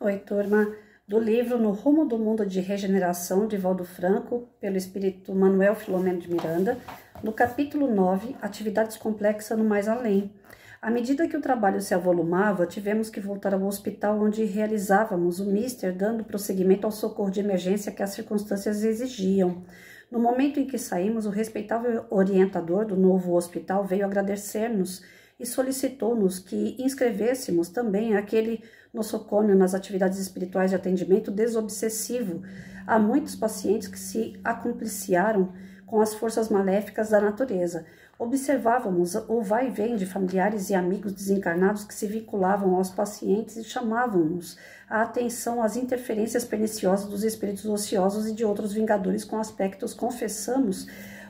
Oi, turma, do livro No Rumo do Mundo de Regeneração, de Valdo Franco, pelo espírito Manuel Filomeno de Miranda, no capítulo 9, Atividades Complexas no Mais Além. À medida que o trabalho se avolumava, tivemos que voltar ao hospital onde realizávamos o mister, dando prosseguimento ao socorro de emergência que as circunstâncias exigiam. No momento em que saímos, o respeitável orientador do novo hospital veio agradecer-nos e solicitou-nos que inscrevêssemos também aquele nosocômio nas atividades espirituais de atendimento desobsessivo. Há muitos pacientes que se acompliciaram com as forças maléficas da natureza. Observávamos o vai e vem de familiares e amigos desencarnados que se vinculavam aos pacientes e chamavam-nos a atenção às interferências perniciosas dos espíritos ociosos e de outros vingadores com aspectos, confessamos,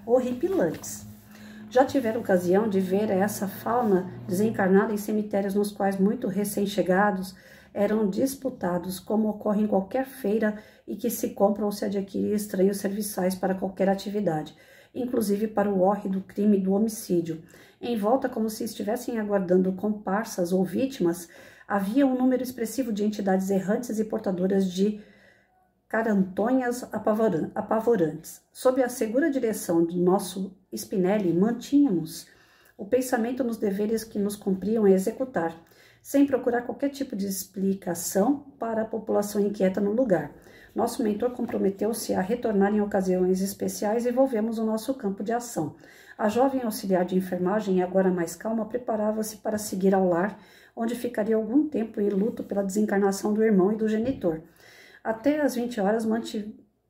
horripilantes. Já tiveram ocasião de ver essa fauna desencarnada em cemitérios nos quais muito recém-chegados eram disputados, como ocorre em qualquer feira e que se compra ou se adquire estranhos serviçais para qualquer atividade, inclusive para o hórrido crime do homicídio. Em volta, como se estivessem aguardando comparsas ou vítimas, havia um número expressivo de entidades errantes e portadoras de carantonhas apavorantes. Sob a segura direção do nosso Spinelli, mantínhamos o pensamento nos deveres que nos cumpriam executar, sem procurar qualquer tipo de explicação para a população inquieta no lugar. Nosso mentor comprometeu-se a retornar em ocasiões especiais e volvemos o nosso campo de ação. A jovem auxiliar de enfermagem, agora mais calma, preparava-se para seguir ao lar, onde ficaria algum tempo em luto pela desencarnação do irmão e do genitor. Até às 20 horas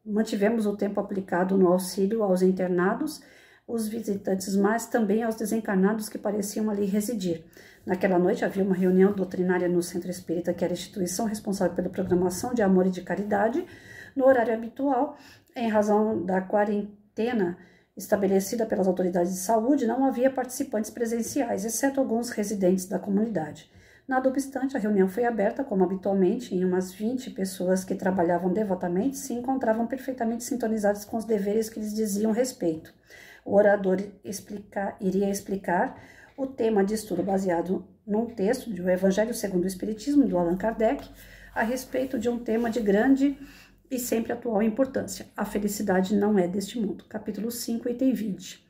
mantivemos o tempo aplicado no auxílio aos internados, os visitantes, mas também aos desencarnados que pareciam ali residir. Naquela noite havia uma reunião doutrinária no Centro Espírita, que era a instituição responsável pela programação de amor e de caridade, no horário habitual. Em razão da quarentena estabelecida pelas autoridades de saúde, não havia participantes presenciais, exceto alguns residentes da comunidade. Nada obstante, a reunião foi aberta, como habitualmente, e umas 20 pessoas que trabalhavam devotamente se encontravam perfeitamente sintonizadas com os deveres que lhes diziam respeito. O orador iria explicar o tema de estudo baseado num texto do Evangelho segundo o Espiritismo, do Allan Kardec, a respeito de um tema de grande e sempre atual importância. A felicidade não é deste mundo. Capítulo 5, item 20.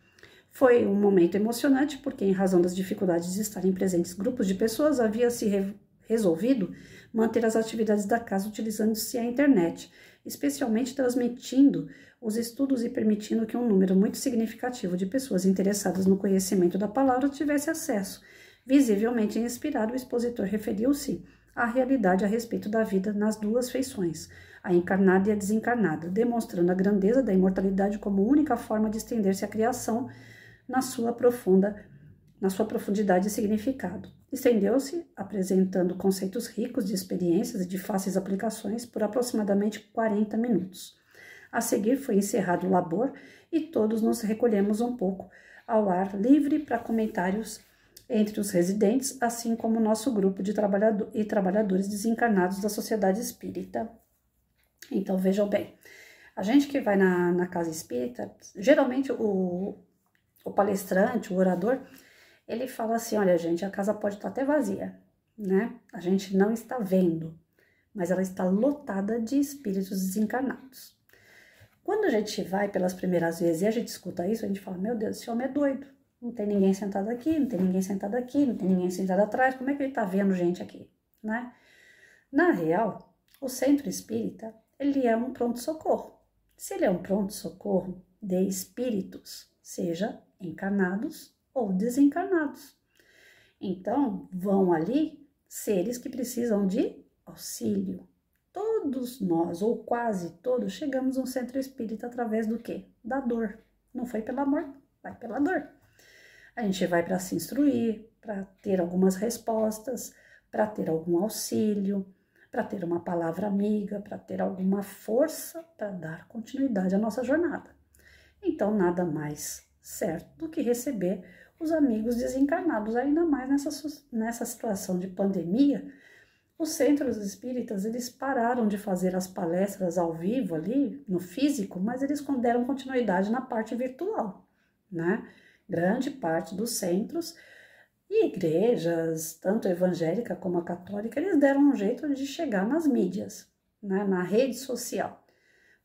Foi um momento emocionante porque, em razão das dificuldades de estarem presentes grupos de pessoas, havia-se resolvido manter as atividades da casa utilizando-se a internet, especialmente transmitindo os estudos e permitindo que um número muito significativo de pessoas interessadas no conhecimento da palavra tivesse acesso. Visivelmente inspirado, o expositor referiu-se à realidade a respeito da vida nas duas feições, a encarnada e a desencarnada, demonstrando a grandeza da imortalidade como única forma de estender-se à criação na sua profundidade e significado. Estendeu-se, apresentando conceitos ricos de experiências e de fáceis aplicações por aproximadamente 40 minutos. A seguir foi encerrado o labor e todos nos recolhemos um pouco ao ar livre para comentários entre os residentes, assim como o nosso grupo de trabalhadores desencarnados da Sociedade Espírita. Então, vejam bem, a gente que vai na casa espírita, geralmente o palestrante, o orador, ele fala assim, olha gente, a casa pode estar até vazia, né? A gente não está vendo, mas ela está lotada de espíritos desencarnados. Quando a gente vai pelas primeiras vezes e a gente escuta isso, a gente fala, meu Deus, esse homem é doido. Não tem ninguém sentado aqui, não tem ninguém sentado aqui, não tem ninguém sentado atrás, como é que ele está vendo gente aqui, né? Na real, o centro espírita, ele é um pronto-socorro. Se ele é um pronto-socorro de espíritos, seja encarnados ou desencarnados. Então, vão ali seres que precisam de auxílio. Todos nós, ou quase todos, chegamos a um centro espírita através do quê? Da dor. Não foi pelo amor, vai pela dor. A gente vai para se instruir, para ter algumas respostas, para ter algum auxílio, para ter uma palavra amiga, para ter alguma força para dar continuidade à nossa jornada. Então, nada mais certo do que receber os amigos desencarnados, ainda mais nessa situação de pandemia. Os centros espíritas, eles pararam de fazer as palestras ao vivo ali, no físico, mas eles deram continuidade na parte virtual, né? Grande parte dos centros E igrejas, tanto evangélica como a católica, eles deram um jeito de chegar nas mídias, né, na rede social,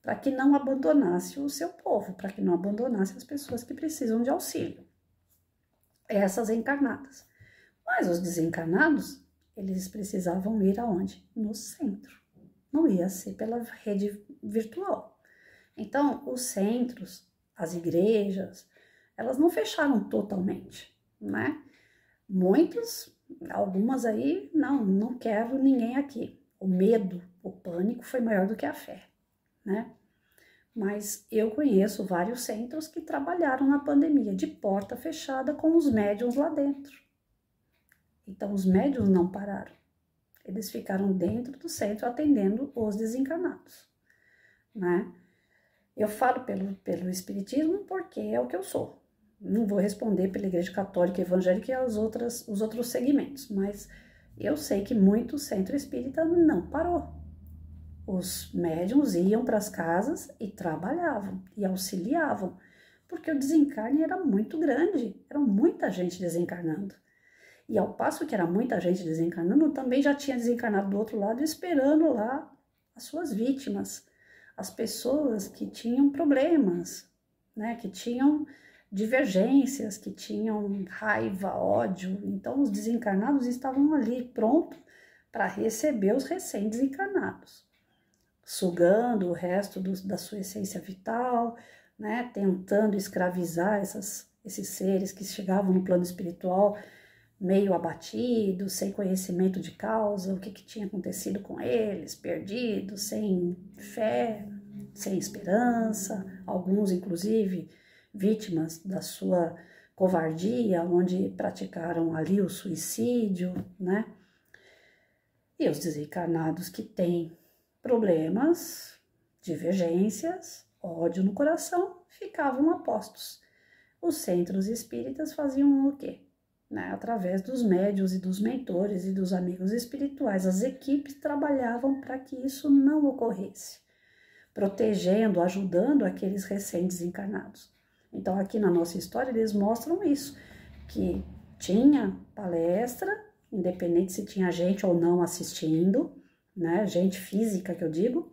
para que não abandonasse o seu povo, para que não abandonasse as pessoas que precisam de auxílio, essas encarnadas. Mas os desencarnados, eles precisavam ir aonde? No centro. Não ia ser pela rede virtual. Então, os centros, as igrejas, elas não fecharam totalmente, né? Muitos, algumas aí, não quero ninguém aqui. O medo, o pânico foi maior do que a fé, né? Mas eu conheço vários centros que trabalharam na pandemia de porta fechada com os médiuns lá dentro. Então, os médiuns não pararam. Eles ficaram dentro do centro atendendo os desencarnados, né? Eu falo pelo espiritismo porque é o que eu sou. Não vou responder pela igreja católica, evangélica e os outros segmentos, mas eu sei que muito centro espírita não parou. Os médiuns iam para as casas e trabalhavam e auxiliavam, porque o desencarne era muito grande, era muita gente desencarnando. E ao passo que era muita gente desencarnando, também já tinha desencarnado do outro lado, esperando lá as suas vítimas, as pessoas que tinham problemas, né, que tinham divergências, que tinham raiva, ódio. Então, os desencarnados estavam ali prontos para receber os recém-desencarnados, sugando o resto da sua essência vital, né, tentando escravizar esses seres que chegavam no plano espiritual meio abatidos, sem conhecimento de causa, o que tinha acontecido com eles, perdidos, sem fé, sem esperança, alguns inclusive vítimas da sua covardia, onde praticaram ali o suicídio, né? E os desencarnados que têm problemas, divergências, ódio no coração, ficavam a postos. Os centros espíritas faziam o quê? Né? Através dos médiuns e dos mentores e dos amigos espirituais, as equipes trabalhavam para que isso não ocorresse, protegendo, ajudando aqueles recém-desencarnados. Então, aqui na nossa história, eles mostram isso, que tinha palestra, independente se tinha gente ou não assistindo, né? Gente física que eu digo,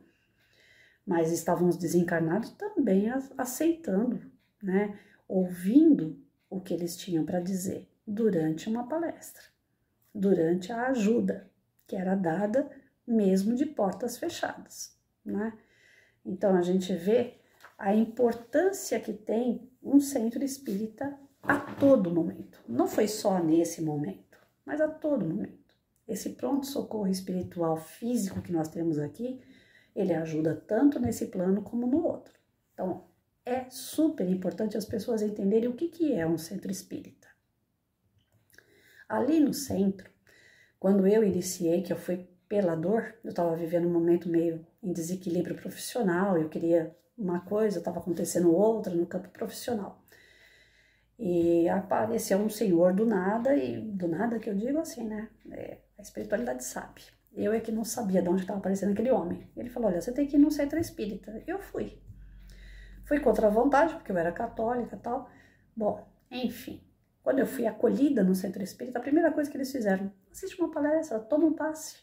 mas estavam os desencarnados também aceitando, né? Ouvindo o que eles tinham para dizer durante uma palestra, durante a ajuda que era dada mesmo de portas fechadas, né? Então, a gente vê a importância que tem um centro espírita a todo momento. Não foi só nesse momento, mas a todo momento. Esse pronto-socorro espiritual físico que nós temos aqui, ele ajuda tanto nesse plano como no outro. Então, é super importante as pessoas entenderem o que é um centro espírita. Ali no centro, quando eu iniciei, que eu fui pela dor, eu estava vivendo um momento meio em desequilíbrio profissional, eu queria uma coisa, estava acontecendo outra no campo profissional. E apareceu um senhor do nada, e do nada que eu digo assim, né? A espiritualidade sabe. Eu é que não sabia de onde estava aparecendo aquele homem. Ele falou, olha, você tem que ir no centro espírita. Eu fui. Fui contra a vontade, porque eu era católica e tal. Bom, enfim. Quando eu fui acolhida no centro espírita, a primeira coisa que eles fizeram, assiste uma palestra, toma um passe.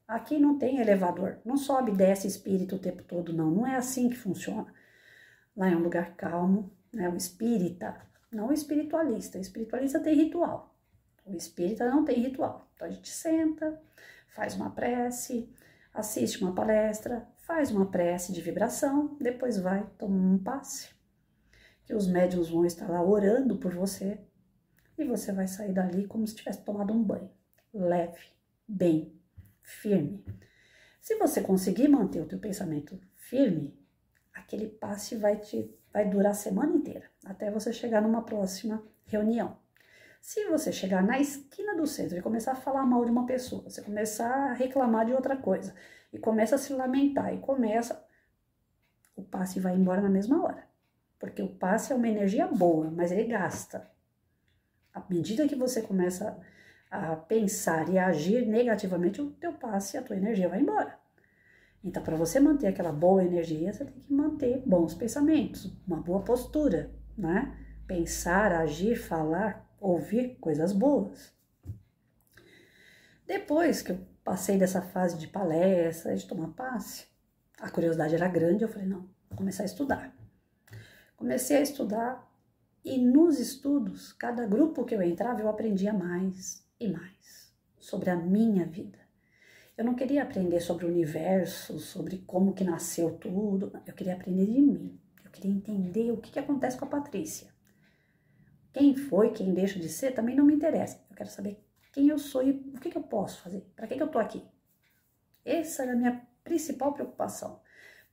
Aqui não tem elevador, não sobe e desce espírito o tempo todo, não. Não é assim que funciona. Lá é um lugar calmo, né? O espírita, não o espiritualista. O espiritualista tem ritual. O espírita não tem ritual. Então a gente senta, faz uma prece, assiste uma palestra, faz uma prece de vibração, depois vai tomar um passe, que os médiuns vão estar lá orando por você, e você vai sair dali como se tivesse tomado um banho, leve, bem, firme. Se você conseguir manter o teu pensamento firme, aquele passe vai durar a semana inteira, até você chegar numa próxima reunião. Se você chegar na esquina do centro e começar a falar mal de uma pessoa, você começar a reclamar de outra coisa, e começa a se lamentar, o passe vai embora na mesma hora. Porque o passe é uma energia boa, mas ele gasta. À medida que você começa a pensar e a agir negativamente, o teu passe, a tua energia vai embora. Então, para você manter aquela boa energia, você tem que manter bons pensamentos, uma boa postura, né? Pensar, agir, falar ouvir coisas boas. Depois que eu passei dessa fase de palestra, de tomar passe, a curiosidade era grande, eu falei, não, vou começar a estudar. Comecei a estudar e nos estudos, cada grupo que eu entrava, eu aprendia mais e mais sobre a minha vida. Eu não queria aprender sobre o universo, sobre como que nasceu tudo, eu queria aprender de mim. Eu queria entender o que acontece com a Patrícia. Quem foi, quem deixa de ser, também não me interessa. Eu quero saber quem eu sou e o que eu posso fazer, para que eu tô aqui. Essa era a minha principal preocupação.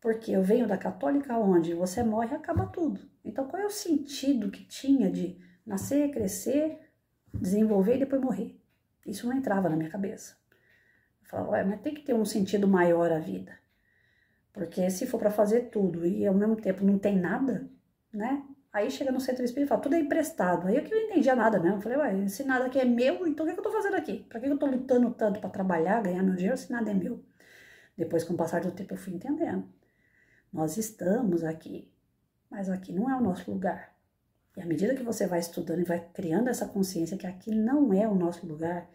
Porque eu venho da católica onde você morre e acaba tudo. Então, qual é o sentido que tinha de nascer, crescer, desenvolver e depois morrer? Isso não entrava na minha cabeça. Eu falava, ué, mas tem que ter um sentido maior a vida. Porque se for para fazer tudo e ao mesmo tempo não tem nada, né? Aí chega no centro espírita e fala, tudo é emprestado. Aí eu que não entendia nada mesmo. Eu falei, ué, se nada aqui é meu, então o que eu tô fazendo aqui? Pra que eu tô lutando tanto para trabalhar, ganhar meu dinheiro, se nada é meu? Depois, com o passar do tempo, eu fui entendendo. Nós estamos aqui, mas aqui não é o nosso lugar. E à medida que você vai estudando e vai criando essa consciência que aqui não é o nosso lugar,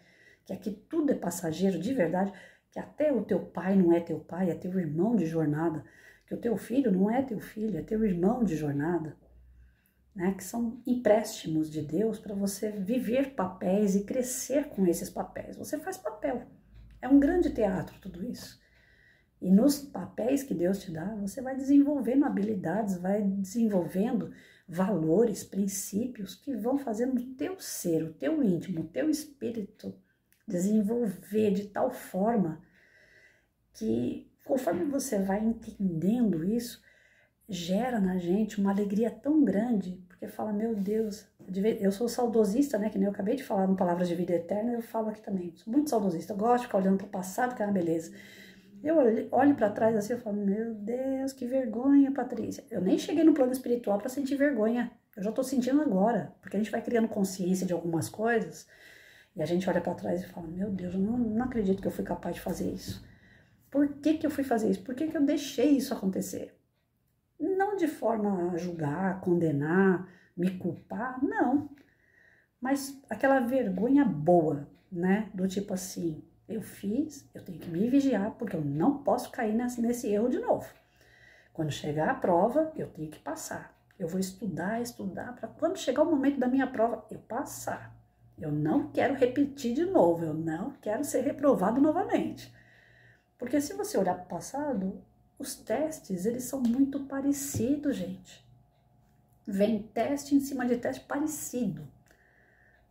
que aqui tudo é passageiro de verdade, que até o teu pai não é teu pai, é teu irmão de jornada, que o teu filho não é teu filho, é teu irmão de jornada, né? Que são empréstimos de Deus para você viver papéis e crescer com esses papéis. Você faz papel. É um grande teatro tudo isso. E nos papéis que Deus te dá, você vai desenvolvendo habilidades, vai desenvolvendo valores, princípios que vão fazendo o teu ser, o teu íntimo, o teu espírito desenvolver de tal forma que, conforme você vai entendendo isso, gera na gente uma alegria tão grande, porque fala, meu Deus, eu sou saudosista, né, que nem eu acabei de falar no Palavras de Vida Eterna, eu falo aqui também, sou muito saudosista, eu gosto de ficar olhando para o passado, que é uma beleza. Eu olho para trás assim e falo, meu Deus, que vergonha, Patrícia. Eu nem cheguei no plano espiritual para sentir vergonha. Eu já estou sentindo agora, porque a gente vai criando consciência de algumas coisas e a gente olha para trás e fala, meu Deus, eu não acredito que eu fui capaz de fazer isso. Por que eu fui fazer isso? Por que eu deixei isso acontecer? Não de forma a julgar, condenar, me culpar, não. Mas aquela vergonha boa, né? Do tipo assim, eu fiz, eu tenho que me vigiar, porque eu não posso cair nesse erro de novo. Quando chegar a prova, eu tenho que passar. Eu vou estudar, para quando chegar o momento da minha prova, eu passar. Eu não quero repetir de novo, eu não quero ser reprovado novamente. Porque se você olhar para o passado, os testes, eles são muito parecidos, gente. Vem teste em cima de teste parecido,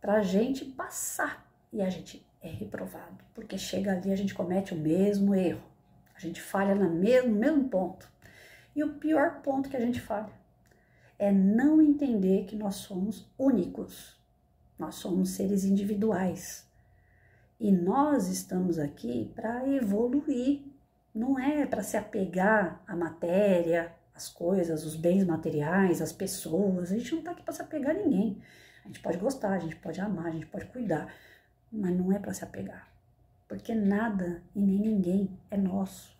pra gente passar. E a gente é reprovado, porque chega ali a gente comete o mesmo erro. A gente falha no mesmo ponto. E o pior ponto que a gente falha é não entender que nós somos únicos. Nós somos seres individuais. E nós estamos aqui para evoluir. Não é para se apegar à matéria, às coisas, os bens materiais, às pessoas. A gente não está aqui para se apegar a ninguém. A gente pode gostar, a gente pode amar, a gente pode cuidar. Mas não é para se apegar. Porque nada e nem ninguém é nosso.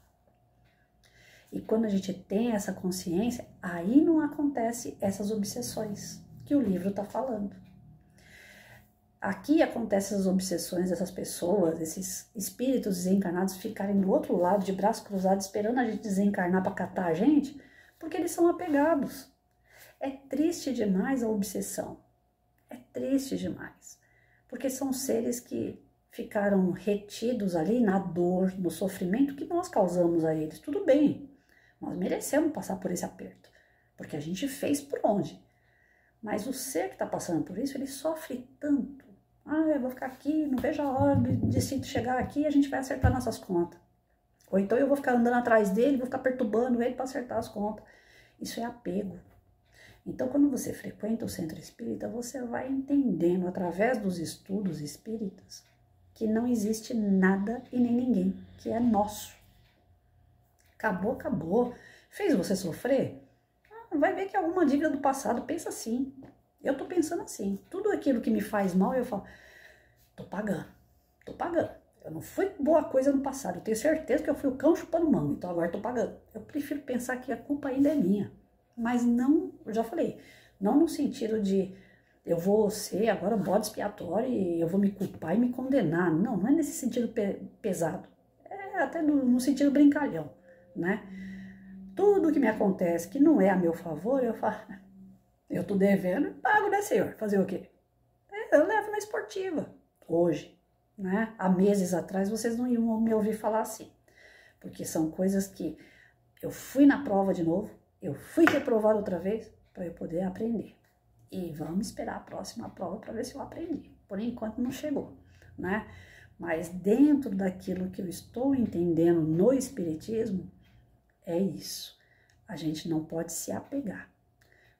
E quando a gente tem essa consciência, aí não acontece essas obsessões que o livro está falando. Aqui acontecem essas obsessões dessas pessoas, esses espíritos desencarnados ficarem do outro lado, de braços cruzados, esperando a gente desencarnar para catar a gente, porque eles são apegados. É triste demais a obsessão. É triste demais. Porque são seres que ficaram retidos ali na dor, no sofrimento que nós causamos a eles. Tudo bem, nós merecemos passar por esse aperto, porque a gente fez por onde. Mas o ser que está passando por isso, ele sofre tanto. Eu vou ficar aqui, não vejo a hora de chegar aqui e a gente vai acertar nossas contas. Ou então eu vou ficar andando atrás dele, vou ficar perturbando ele para acertar as contas. Isso é apego. Então, quando você frequenta o centro espírita, você vai entendendo, através dos estudos espíritas, que não existe nada e nem ninguém que é nosso. Acabou, acabou. Fez você sofrer? Vai ver que é alguma dívida do passado. Pensa assim. Eu tô pensando assim. Tudo aquilo que me faz mal, eu falo, tô pagando. Eu não fui boa coisa no passado. Eu tenho certeza que eu fui o cão chupando manga, então agora tô pagando. Eu prefiro pensar que a culpa ainda é minha. Mas não, eu já falei, não no sentido de eu vou ser agora bode expiatório e eu vou me culpar e me condenar. Não, não é nesse sentido pesado. É até no sentido brincalhão, né? Tudo que me acontece que não é a meu favor, eu falo, eu tô devendo e pago, né, senhor? Fazer o quê? Eu levo na esportiva, hoje, né? Há meses atrás vocês não iam me ouvir falar assim, porque são coisas que eu fui na prova de novo, eu fui reprovado outra vez para eu poder aprender. E vamos esperar a próxima prova para ver se eu aprendi. Por enquanto não chegou, né? Mas dentro daquilo que eu estou entendendo no Espiritismo, é isso. A gente não pode se apegar,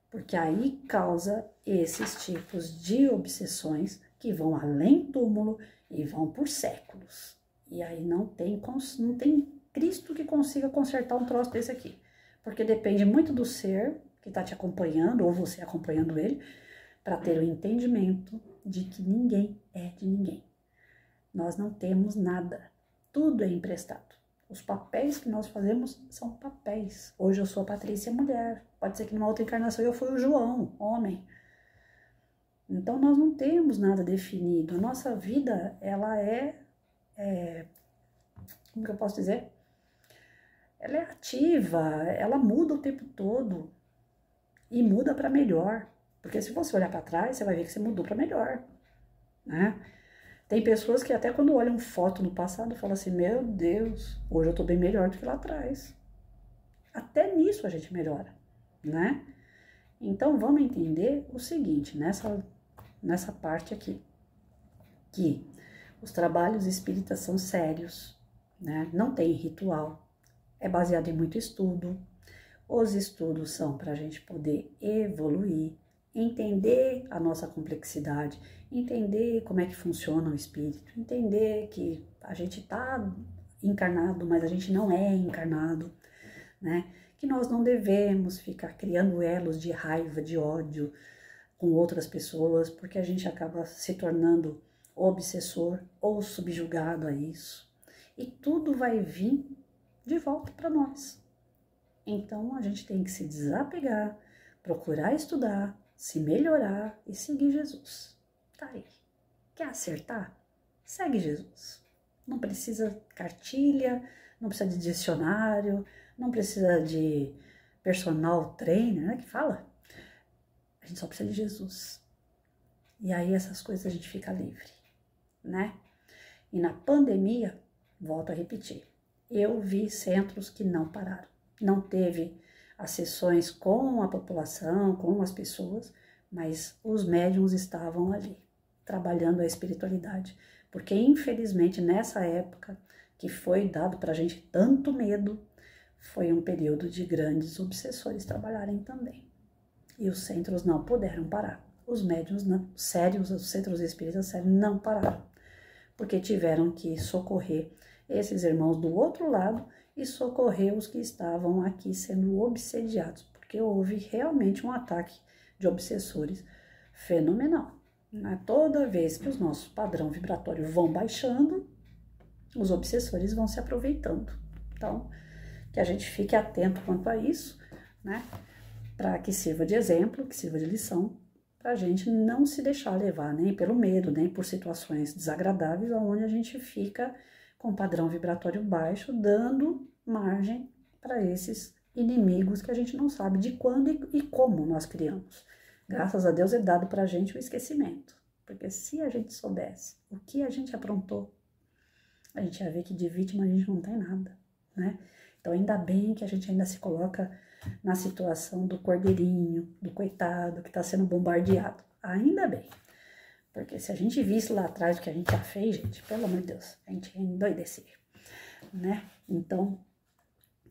porque aí causa esses tipos de obsessões que vão além do túmulo e vão por séculos. E aí não tem Cristo que consiga consertar um troço desse aqui, porque depende muito do ser que está te acompanhando, ou você acompanhando ele, para ter o entendimento de que ninguém é de ninguém. Nós não temos nada, tudo é emprestado. Os papéis que nós fazemos são papéis. Hoje eu sou a Patrícia, mulher. Pode ser que numa outra encarnação eu fui o João, homem. Então nós não temos nada definido. A nossa vida, ela como que eu posso dizer? Ela é ativa, ela muda o tempo todo. E muda para melhor. Porque se você olhar para trás, você vai ver que você mudou para melhor, né? Tem pessoas que até quando olham foto no passado falam assim, meu Deus, hoje eu tô bem melhor do que lá atrás. Até nisso a gente melhora, né? Então vamos entender o seguinte, nessa parte aqui, que os trabalhos espíritas são sérios, né? Não tem ritual, é baseado em muito estudo. Os estudos são para a gente poder evoluir, entender a nossa complexidade, entender como é que funciona o espírito, entender que a gente está encarnado, mas a gente não é encarnado, né? Que nós não devemos ficar criando elos de raiva, de ódio com outras pessoas, porque a gente acaba se tornando obsessor ou subjugado a isso. E tudo vai vir de volta para nós. Então a gente tem que se desapegar, procurar estudar, se melhorar e seguir Jesus. Tá aí. Quer acertar? Segue Jesus. Não precisa cartilha, não precisa de dicionário, não precisa de personal trainer, né, que fala. A gente só precisa de Jesus. E aí essas coisas a gente fica livre, né? E na pandemia, volto a repetir, eu vi centros que não pararam. Não teve as sessões com a população, com as pessoas, mas os médiuns estavam ali, trabalhando a espiritualidade. Porque, infelizmente, nessa época que foi dado para a gente tanto medo, foi um período de grandes obsessores trabalharem também. E os centros não puderam parar. Os médiuns sérios, os centros espíritas sérios não pararam, porque tiveram que socorrer esses irmãos do outro lado e socorrer os que estavam aqui sendo obsediados, porque houve realmente um ataque de obsessores fenomenal. Toda vez que os nossos padrão vibratório vão baixando, os obsessores vão se aproveitando. Então, que a gente fique atento quanto a isso, né? Para que sirva de exemplo, que sirva de lição, para a gente não se deixar levar nem pelo medo, nem por situações desagradáveis, onde a gente fica com padrão vibratório baixo, dando margem para esses inimigos que a gente não sabe de quando e como nós criamos. Graças a Deus é dado para a gente o esquecimento, porque se a gente soubesse o que a gente aprontou, a gente ia ver que de vítima a gente não tem nada, né? Então ainda bem que a gente ainda se coloca na situação do cordeirinho, do coitado que está sendo bombardeado. Ainda bem. Porque se a gente visse lá atrás o que a gente já fez, gente, pelo amor de Deus, a gente ia endoidecer, né? Então,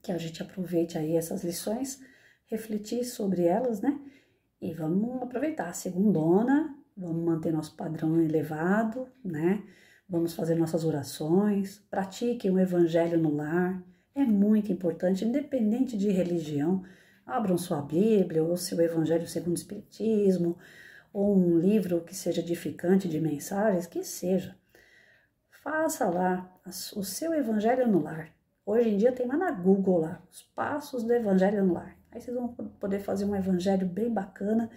que a gente aproveite aí essas lições, refletir sobre elas, né? E vamos aproveitar a segundona, vamos manter nosso padrão elevado, né? Vamos fazer nossas orações, pratiquem o evangelho no lar, é muito importante, independente de religião. Abram sua Bíblia ou seu evangelho segundo o Espiritismo, ou um livro que seja edificante de mensagens, que seja. Faça lá o seu evangelho no lar. Hoje em dia tem lá na Google lá, os passos do evangelho no lar. Aí vocês vão poder fazer um evangelho bem bacana,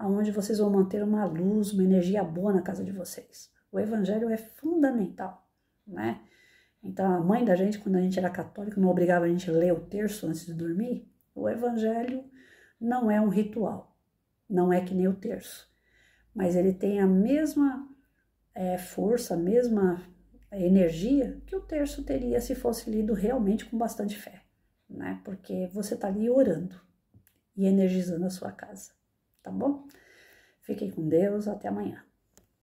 aonde vocês vão manter uma luz, uma energia boa na casa de vocês. O evangelho é fundamental, né? Então, a mãe da gente, quando a gente era católico, não obrigava a gente a ler o terço antes de dormir. O evangelho não é um ritual, não é que nem o terço, mas ele tem a mesma força, a mesma energia que o terço teria se fosse lido realmente com bastante fé, né? Porque você tá ali orando e energizando a sua casa, tá bom? Fiquem com Deus, até amanhã.